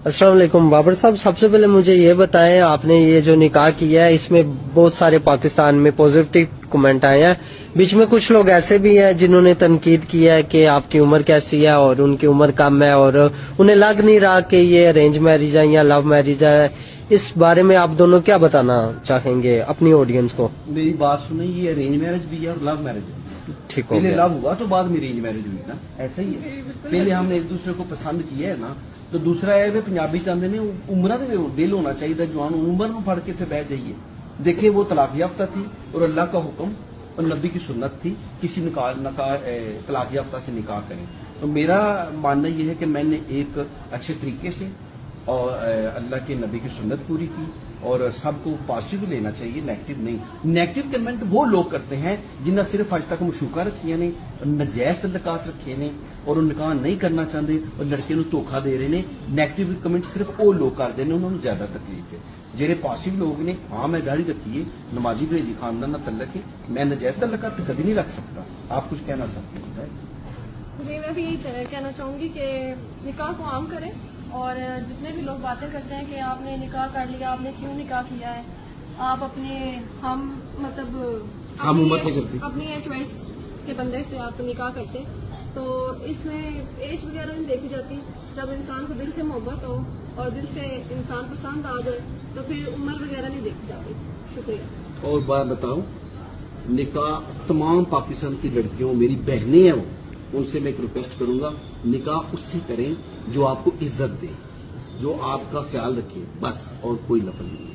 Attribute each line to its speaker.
Speaker 1: अस्सलाम वालेकुम बाबर साहब, सबसे पहले मुझे ये बताएं, आपने ये जो निकाह किया है इसमें बहुत सारे पाकिस्तान में पॉजिटिव कमेंट आए हैं। बीच में कुछ लोग ऐसे भी हैं जिन्होंने तनकीद किया है कि आपकी उम्र कैसी है और उनकी उम्र कम है और उन्हें लग नहीं रहा कि ये अरेंज मैरिज है या लव मैरिज है। इस बारे में आप दोनों क्या बताना चाहेंगे अपनी ऑडियंस को?
Speaker 2: मेरी बात सुने, ये अरेंज मैरिज भी है और लव मैरिज भी है।
Speaker 1: ठीक हो
Speaker 2: पहले
Speaker 1: गया।
Speaker 2: लव हुआ तो बाद में अरेंज मैरिज हुई ना, ऐसा ही है। पहले हमने एक दूसरे को पसंद किया है ना। तो दूसरा है वे पंजाबी चाहते ने उम्र दे दिल होना चाहिए, जवान उम्र में फड़ के थे बह जाइए। देखिए वो तलाक याफ्ता थी और अल्लाह का हुक्म और नबी की सुन्नत थी किसी तलाक याफ्ता से निकाह करें। तो मेरा मानना यह है कि मैंने एक अच्छे तरीके से और अल्लाह के नबी की सुन्नत पूरी की और सबको पॉजिटिव लेना चाहिए, नेगेटिव नहीं। नेगेटिव कमेंट वो लोग करते हैं जिन्हें सिर्फ अज तक मशूका रखिया ने, नजायज तल्लकात रखे ने और निकाह नहीं करना चाहते और लड़के को धोखा दे रहे ने। नेगेटिव कमेंट सिर्फ वो लोग करते हैं, उन्होंने ज्यादा तकलीफ है। जेरे पॉजिटिव लोग ने, हाँ मैं दाढ़ी रखी है, नमाजी भेजी खानदान तल्लक है, मैं नजायज तल्लकात कभी नहीं रख सकता। आप कुछ कहना चाहते हैं?
Speaker 3: जी मैं भी यही कहना चाहूंगी कि निकाह को आम करें और जितने भी लोग बातें करते हैं कि आपने निकाह कर लिया, आपने क्यों निकाह किया है, आप अपने अपनी चॉइस के बंदे से आप निकाह करते, तो इसमें एज वगैरह नहीं देखी जाती। जब इंसान को दिल से मोहब्बत हो और दिल से इंसान पसंद आ जाए तो फिर उम्र वगैरह नहीं देखी जाती। शुक्रिया।
Speaker 2: और बात बताऊं, निकाह तमाम पाकिस्तान की लड़कियों, मेरी बहनें हैं वो, उनसे मैं एक रिक्वेस्ट करूंगा, निकाह उससे करें जो आपको इज्जत दे, जो आपका ख्याल रखे, बस, और कोई लफज नहीं।